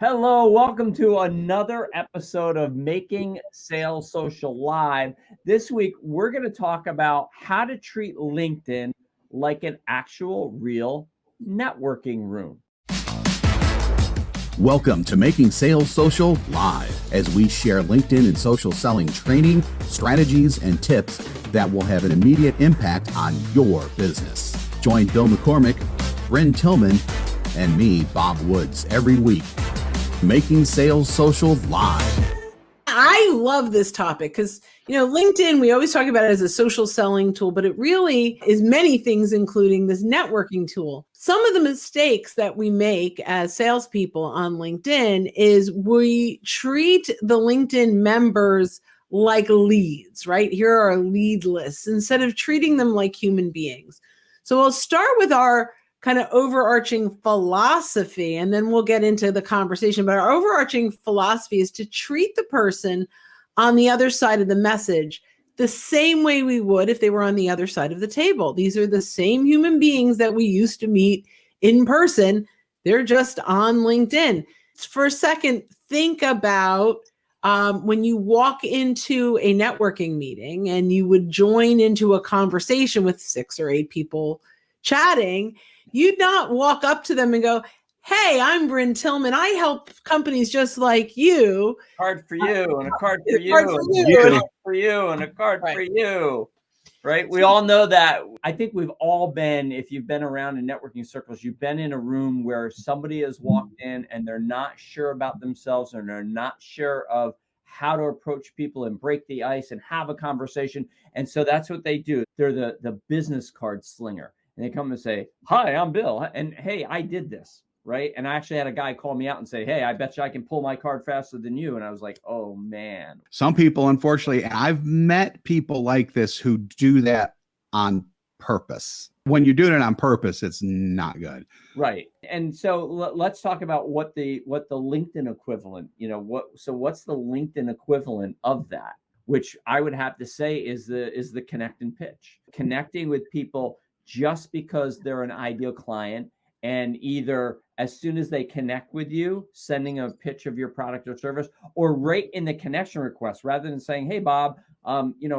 Hello, welcome to another episode of Making Sales Social Live. This week, we're going to talk about how to treat LinkedIn like an actual real networking room. Welcome to Making Sales Social Live, as we share LinkedIn and social selling training, strategies, and tips that will have an immediate impact on your business. Join Bill McCormick, Bryn Tillman, and me, Bob Woods, every week. Making Sales Social Live. I love this topic because, LinkedIn, we always talk about it as a social selling tool, but it really is many things, including this networking tool. Some of the mistakes that we make as salespeople on LinkedIn is we treat the LinkedIn members like leads, right? Here are our lead lists instead of treating them like human beings. So we'll start with our kind of overarching philosophy, and then we'll get into the conversation. But our overarching philosophy is to treat the person on the other side of the message the same way we would if they were on the other side of the table. These are the same human beings that we used to meet in person. They're just on LinkedIn. For a second, think about when you walk into a networking meeting and you would join into a conversation with 6 or 8 people chatting. You'd not walk up to them and go, "Hey, I'm Bryn Tillman. I help companies just like you. Card for you, and a card for you, Card for and you. a card for you, and a card for you." Right? We all know that. I think we've all been, if you've been around in networking circles, you've been in a room where somebody has walked in and they're not sure about themselves and they're not sure of how to approach people and break the ice and have a conversation. And so that's what they do. They're the business card slinger. And they come and say, "Hi, I'm Bill. And hey, I did this." Right. And I actually had a guy call me out and say, "Hey, I bet you I can pull my card faster than you." And I was like, oh, man. Some people, unfortunately, I've met people like this who do that on purpose. When you're doing it on purpose, it's not good. Right. And so let's talk about what the LinkedIn equivalent, what's the LinkedIn equivalent of that, which I would have to say is the connect and pitch. Connecting with people just because they're an ideal client, and either as soon as they connect with you, sending a pitch of your product or service, or right in the connection request, rather than saying, "Hey, Bob,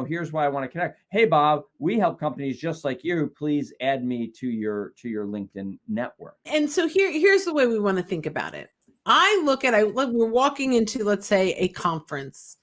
here's why I want to connect. Hey, Bob, we help companies just like you. Please add me to your LinkedIn network." And so here's the way we want to think about it. We're walking into, let's say, a conference,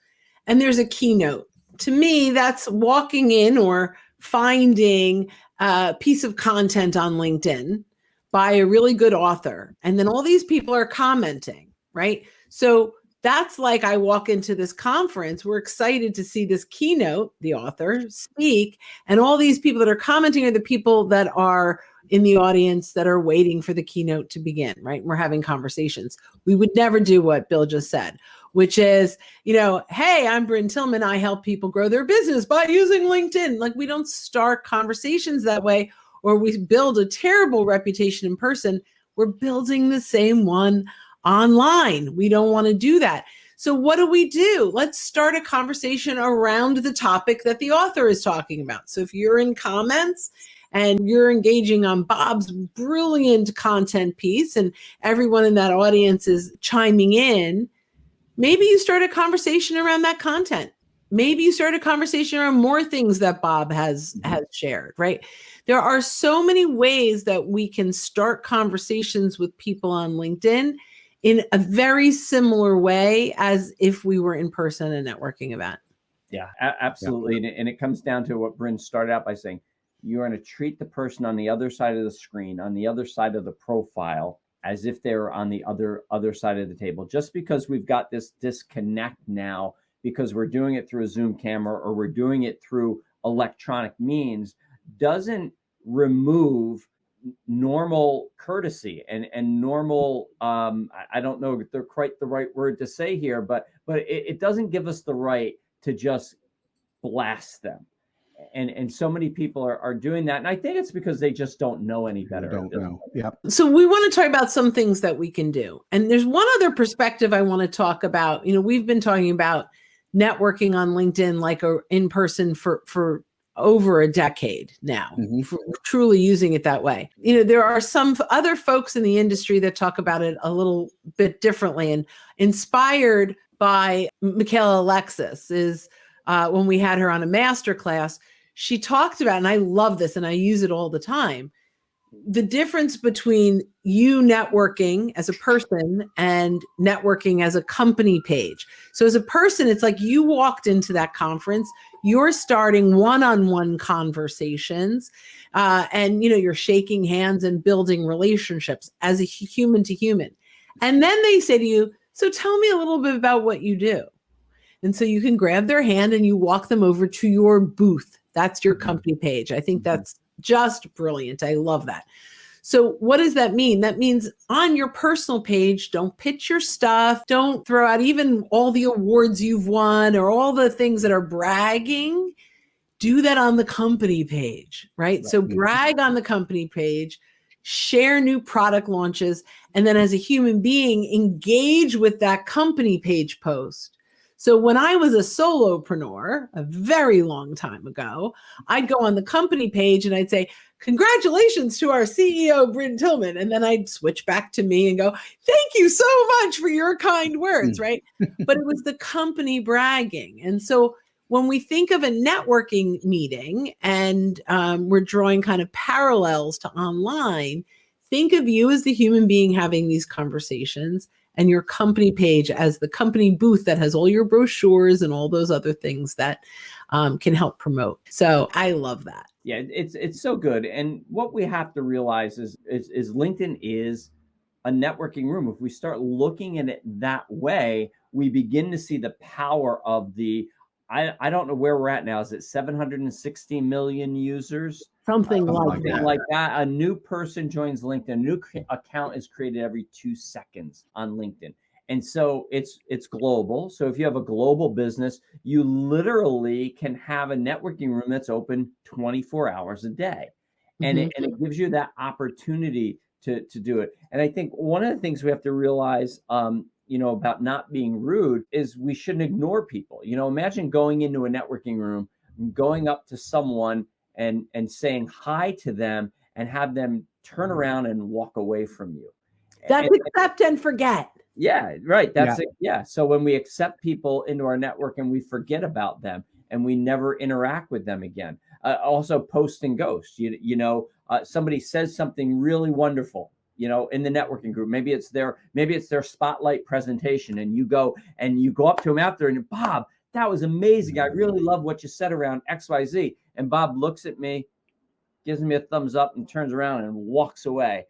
and there's a keynote. To me, that's walking in or finding a piece of content on LinkedIn by a really good author. And then all these people are commenting, right? So that's like I walk into this conference. We're excited to see this keynote, the author speak, and all these people that are commenting are the people that are in the audience that are waiting for the keynote to begin, right? We're having conversations. We would never do what Bill just said, which is, "Hey, I'm Bryn Tillman. I help people grow their business by using LinkedIn." Like, we don't start conversations that way, or we build a terrible reputation in person. We're building the same one online. We don't want to do that. So what do? Let's start a conversation around the topic that the author is talking about. So if you're in comments and you're engaging on Bob's brilliant content piece and everyone in that audience is chiming in, maybe you start a conversation around that content. Maybe you start a conversation around more things that Bob has shared, right? There are so many ways that we can start conversations with people on LinkedIn in a very similar way as if we were in person at a networking event. Yeah, absolutely. Yeah. And it comes down to what Bryn started out by saying. You're going to treat the person on the other side of the screen, on the other side of the profile, as if they're on the other side of the table. Just because we've got this disconnect now, because we're doing it through a Zoom camera or we're doing it through electronic means, doesn't remove normal courtesy and normal, I don't know if they're quite the right word to say here, but it doesn't give us the right to just blast them. And so many people are doing that. And I think it's because they just don't know any better. Don't know. Yeah. So we want to talk about some things that we can do. And there's one other perspective I want to talk about. We've been talking about networking on LinkedIn like in person for over a decade now, Mhm. for truly using it that way. There are some other folks in the industry that talk about it a little bit differently, and inspired by Michaela Alexis is when we had her on a master class, she talked about, and I love this and I use it all the time, the difference between you networking as a person and networking as a company page. So as a person, it's like you walked into that conference, you're starting one-on-one conversations, and you're shaking hands and building relationships as a human to human. And then they say to you, so tell me a little bit about what you do. And so you can grab their hand and you walk them over to your booth. That's your company page. I think that's just brilliant. I love that. So what does that mean? That means on your personal page, don't pitch your stuff. Don't throw out even all the awards you've won or all the things that are bragging. Do that on the company page, right? So brag on the company page, share new product launches, and then as a human being, engage with that company page post. So when I was a solopreneur a very long time ago, I'd go on the company page and I'd say, congratulations to our CEO, Bryn Tillman. And then I'd switch back to me and go, thank you so much for your kind words, right? But it was the company bragging. And so when we think of a networking meeting and we're drawing kind of parallels to online, think of you as the human being having these conversations and your company page as the company booth that has all your brochures and all those other things that can help promote. So I love that. Yeah, it's so good. And what we have to realize is LinkedIn is a networking room. If we start looking at it that way, we begin to see the power of I don't know where we're at now. Is it 760 million users? Something like that. Like that. A new person joins LinkedIn. A new account is created every 2 seconds on LinkedIn. And so it's global. So if you have a global business, you literally can have a networking room that's open 24 hours a day. And it gives you that opportunity to do it. And I think one of the things we have to realize, about not being rude is we shouldn't ignore people. Imagine going into a networking room, going up to someone and saying hi to them and have them turn around and walk away from you. That's accept and forget. Yeah, right. That's it. Yeah. So when we accept people into our network and we forget about them and we never interact with them again. Also post and ghost, somebody says something really wonderful, in the networking group. Maybe it's their spotlight presentation and you go up to them after and Bob, that was amazing. I really love what you said around XYZ. And Bob looks at me, gives me a thumbs up and turns around and walks away.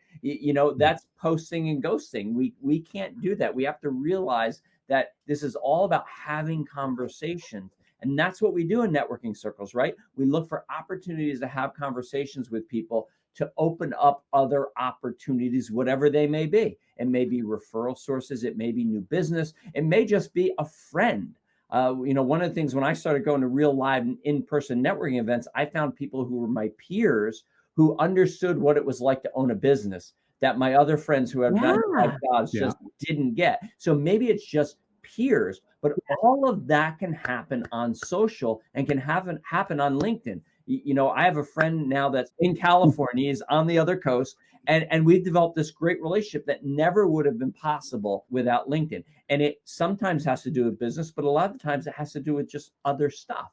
That's posting and ghosting. We can't do that. We have to realize that this is all about having conversations. And that's what we do in networking circles, right? We look for opportunities to have conversations with people to open up other opportunities, whatever they may be. It may be referral sources. It may be new business. It may just be a friend. One of the things when I started going to real live in-person networking events, I found people who were my peers who understood what it was like to own a business that my other friends who have 9-to-5 jobs just didn't get. So maybe it's just peers, but all of that can happen on social and can happen on LinkedIn. I have a friend now that's in California, he's on the other coast, and we've developed this great relationship that never would have been possible without LinkedIn. And it sometimes has to do with business, but a lot of the times it has to do with just other stuff.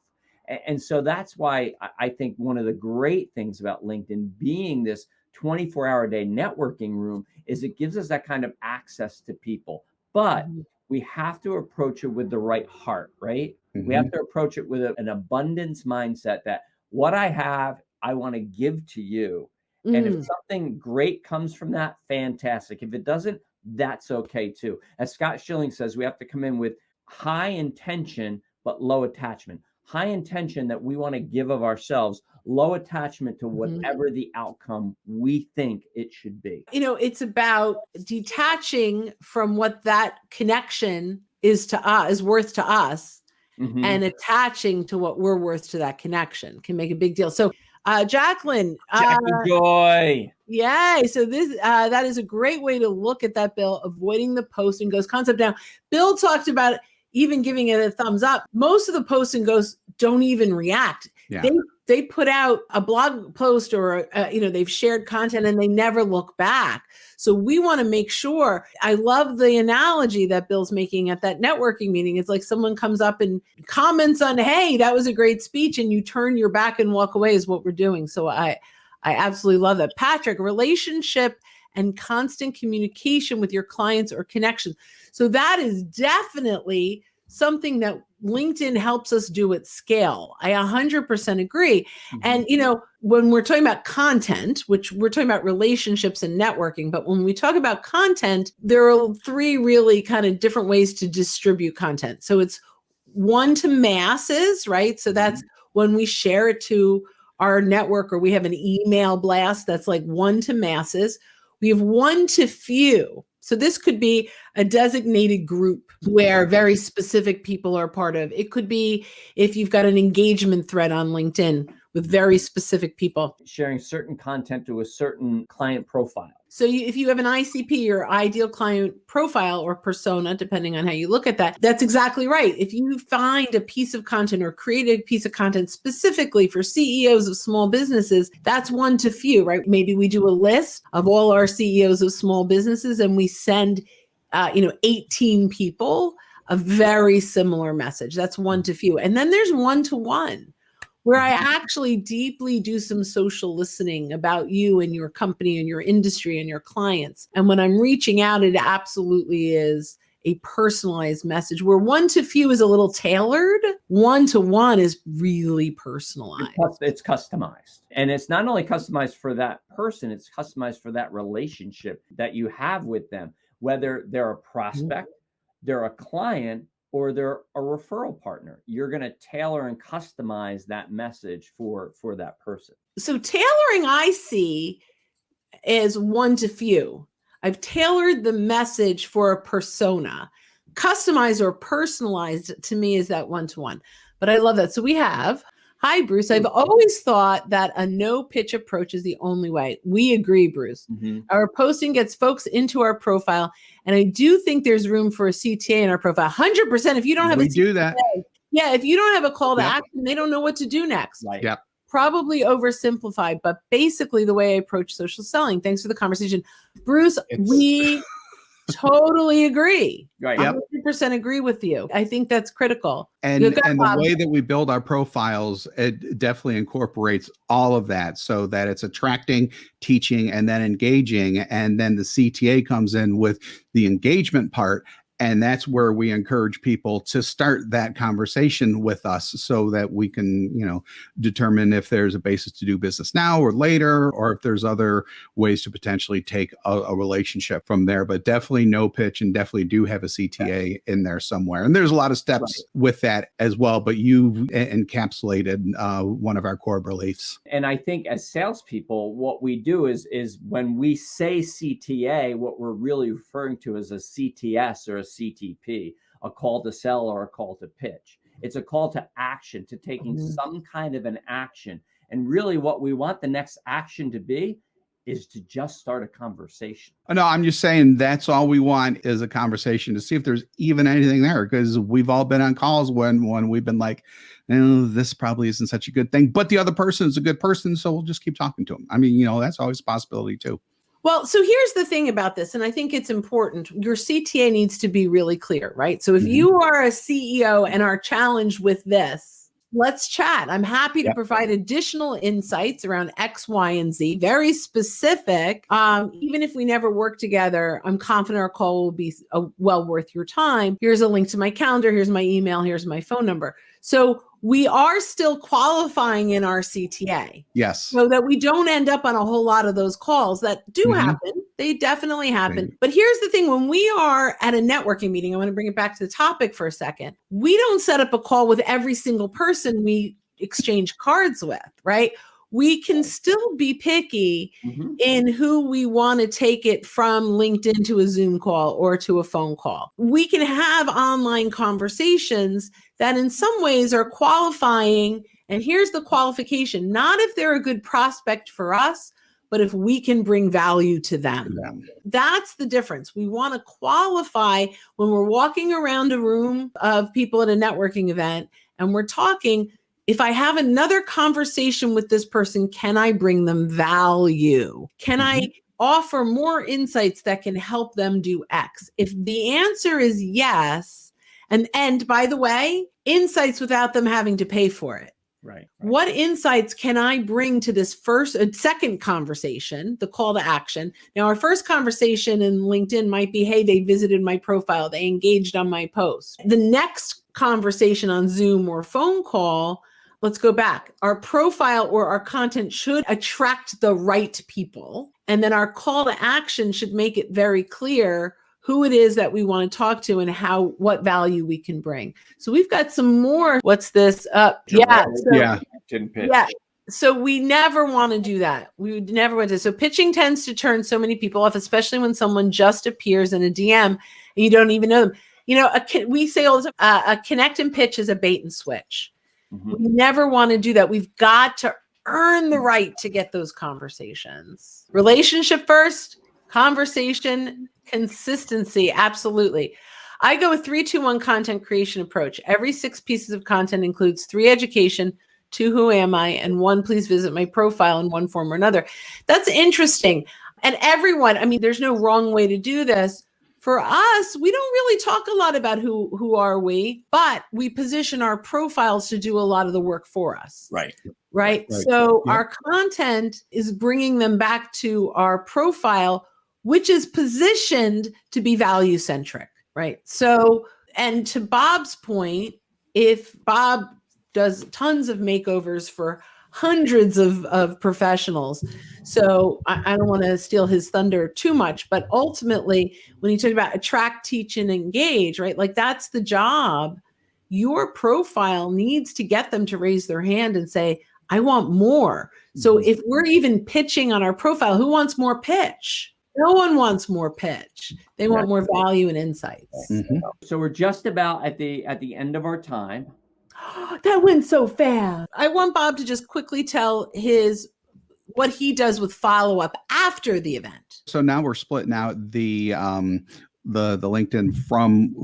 And so that's why I think one of the great things about LinkedIn being this 24-hour-a-day networking room is it gives us that kind of access to people. But we have to approach it with the right heart, right? We have to approach it with an abundance mindset that what I have, I want to give to you. And if something great comes from that, fantastic. If it doesn't, that's okay too. As Scott Schilling says, we have to come in with high intention, but low attachment. High intention that we want to give of ourselves, low attachment to whatever the outcome we think it should be. It's about detaching from what that connection is to us, is worth to us, and attaching to what we're worth to that connection can make a big deal. So Jacqueline Joy. Yay. So that is a great way to look at that, Bill, avoiding the post and ghost concept. Now, Bill talked about even giving it a thumbs up. Most of the posts and ghosts don't even react. Yeah. They put out a blog post or, they've shared content and they never look back. So we want to make sure. I love the analogy that Bill's making at that networking meeting. It's like someone comes up and comments on, hey, that was a great speech, and you turn your back and walk away is what we're doing. So I absolutely love that. Patrick, relationship and constant communication with your clients or connections. So that is definitely something that LinkedIn helps us do at scale. I 100% agree. Mm-hmm. And, when we're talking about content, which we're talking about relationships and networking, but when we talk about content, there are 3 really kind of different ways to distribute content. So it's one to masses, right? So that's when we share it to our network, or we have an email blast that's like one to masses. We have one to few. So this could be a designated group where very specific people are part of. It could be if you've got an engagement thread on LinkedIn with very specific people. Sharing certain content to a certain client profile. So if you have an ICP or ideal client profile or persona, depending on how you look at that, that's exactly right. If you find a piece of content or create a piece of content specifically for CEOs of small businesses, that's one to few, right? Maybe we do a list of all our CEOs of small businesses and we send 18 people a very similar message. That's one to few. And then there's one to one, where I actually deeply do some social listening about you and your company and your industry and your clients. And when I'm reaching out, it absolutely is a personalized message, where one to few is a little tailored. One to one is really personalized. It's customized. And it's not only customized for that person, it's customized for that relationship that you have with them, whether they're a prospect, they're a client, or they're a referral partner. You're going to tailor and customize that message for that person. So tailoring, I see, is one to few. I've tailored the message for a persona. Customized or personalized to me is that one-to-one. But I love that. So we have, hi, Bruce. I've always thought that a no pitch approach is the only way. We agree, Bruce. Mm-hmm. Our posting gets folks into our profile. And I do think there's room for a CTA in our profile. 100%. If you don't have we do that. Yeah. If you don't have a call to action, they don't know what to do next. Right. Yep. Probably oversimplified, but basically the way I approach social selling. Thanks for the conversation. Bruce, we totally agree. Right. I 100% agree with you. I think that's critical. And the way that we build our profiles, it definitely incorporates all of that so that it's attracting, teaching, and then engaging. And then the CTA comes in with the engagement part. And that's where we encourage people to start that conversation with us so that we can, determine if there's a basis to do business now or later, or if there's other ways to potentially take a relationship from there. But definitely no pitch, and definitely do have a CTA in there somewhere. And there's a lot of steps with that as well. But you've encapsulated one of our core beliefs. And I think as salespeople, what we do is when we say CTA, what we're really referring to is a CTS or a CTP, a call to sell or a call to pitch. It's a call to action, to taking some kind of an action. And really what we want the next action to be is to just start a conversation. No, I'm just saying that's all we want is a conversation to see if there's even anything there, because we've all been on calls when we've been like, this probably isn't such a good thing, but the other person is a good person, so we'll just keep talking to them. I mean, that's always a possibility too. Well, so here's the thing about this, and I think it's important. Your CTA needs to be really clear, right? So if you are a CEO and are challenged with this, let's chat. I'm happy to provide additional insights around X, Y, and Z, very specific. Even if we never work together, I'm confident our call will be well worth your time. Here's a link to my calendar. Here's my email. Here's my phone number. So we are still qualifying in our CTA. Yes. So that we don't end up on a whole lot of those calls that do happen. They definitely happen. But here's the thing. When we are at a networking meeting, I want to bring it back to the topic for a second. We don't set up a call with every single person we exchange cards with, right? We can still be picky in who we want to take it from LinkedIn to a Zoom call or to a phone call. We can have online conversations that in some ways are qualifying. And here's the qualification, not if they're a good prospect for us, but if we can bring value to them. That's the difference. We want to qualify when we're walking around a room of people at a networking event and we're talking. If I have another conversation with this person, can I bring them value? Can I offer more insights that can help them do X? If the answer is yes, and by the way, insights without them having to pay for it. Right. What insights can I bring to this second conversation, the call to action? Now, our first conversation in LinkedIn might be, hey, they visited my profile, they engaged on my post. The next conversation on Zoom or phone call, let's go back. Our profile or our content should attract the right people. And then our call to action should make it very clear who it is that we want to talk to and what value we can bring. So we've got some more. What's this? Didn't pitch. Yeah. So we never want to do that. We would never want to. So pitching tends to turn so many people off, especially when someone just appears in a DM and you don't even know them. We say all the time, a connect and pitch is a bait and switch. We never want to do that. We've got to earn the right to get those conversations. Relationship first, conversation, consistency. Absolutely. I go with 3-2-1 content creation approach. Every 6 pieces of content includes 3 education, 2 who am I, and 1 please visit my profile in one form or another. That's interesting. And everyone, there's no wrong way to do this. For us, we don't really talk a lot about who are we, but we position our profiles to do a lot of the work for us. Right. So our content is bringing them back to our profile, which is positioned to be value centric. Right. So, and to Bob's point, if Bob does tons of makeovers for hundreds of professionals. So I don't want to steal his thunder too much, but ultimately when you talk about attract, teach, and engage, right? Like that's the job. Your profile needs to get them to raise their hand and say, I want more. So if we're even pitching on our profile, who wants more pitch? No one wants more pitch. They want more value and insights. So we're just about at the end of our time. That went so fast. I want Bob to just quickly tell what he does with follow-up after the event. So now we're splitting out the LinkedIn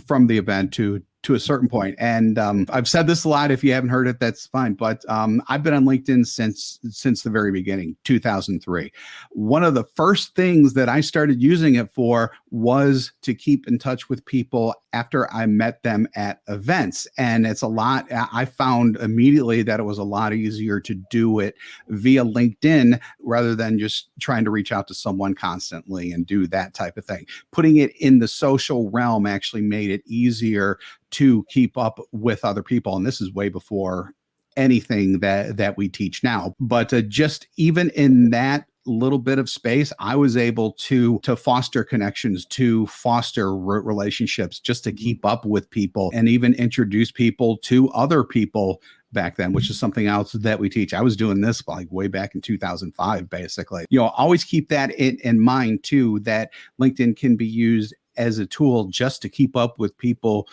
from the event to a certain point. And I've said this a lot. If you haven't heard it, that's fine. But I've been on LinkedIn since the very beginning, 2003. One of the first things that I started using it for was to keep in touch with people after I met them at events. And I found immediately that it was a lot easier to do it via LinkedIn rather than just trying to reach out to someone constantly and do that type of thing. Putting it in the social realm actually made it easier to keep up with other people. And this is way before anything that we teach now. But just even in that little bit of space, I was able to foster connections, to foster relationships, just to keep up with people and even introduce people to other people back then, which is something else that we teach. I was doing this like way back in 2005, basically. Always keep that in mind too, that LinkedIn can be used as a tool just to keep up with people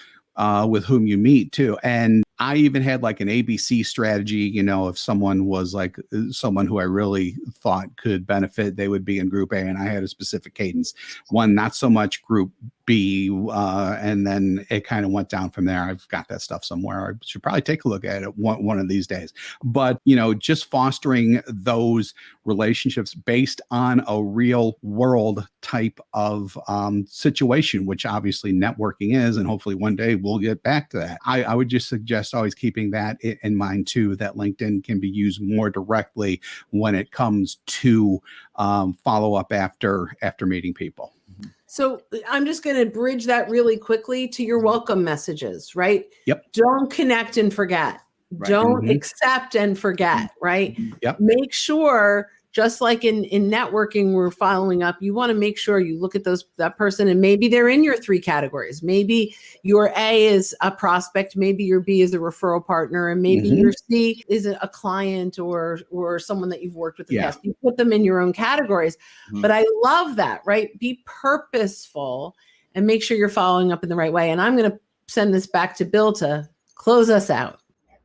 with whom you meet too. And I even had like an ABC strategy, if someone was like someone who I really thought could benefit, they would be in group A, and I had a specific cadence. One, not so much group B, and then it kind of went down from there. I've got that stuff somewhere. I should probably take a look at it one of these days. But, just fostering those relationships based on a real world type of situation, which obviously networking is, and hopefully one day we'll get back to that. I would just suggest always keeping that in mind too, that LinkedIn can be used more directly when it comes to follow up after meeting people. So I'm just going to bridge that really quickly to your welcome messages, right? Yep. Don't connect and forget. Right. Don't accept and forget, right? Yep. Make sure, just like in networking, we're following up. You want to make sure you look at that person, and maybe they're in your 3 categories. Maybe your A is a prospect, maybe your B is a referral partner, and maybe your C is a client or someone that you've worked with in the past. You put them in your own categories. But I love that, right? Be purposeful and make sure you're following up in the right way. And I'm going to send this back to Bill to close us out.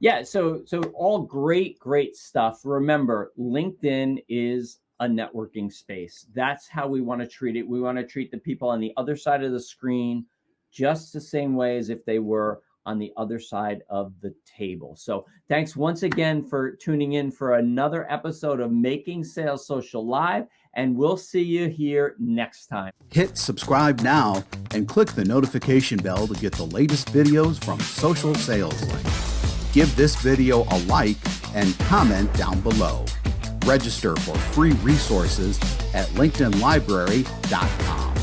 Yeah, so all great stuff. Remember, LinkedIn is a networking space. That's how we want to treat it. We want to treat the people on the other side of the screen just the same way as if they were on the other side of the table. So thanks once again for tuning in for another episode of Making Sales Social Live, and we'll see you here next time. Hit subscribe now and click the notification bell to get the latest videos from Social Sales Link. Give this video a like and comment down below. Register for free resources at linkedinlibrary.com.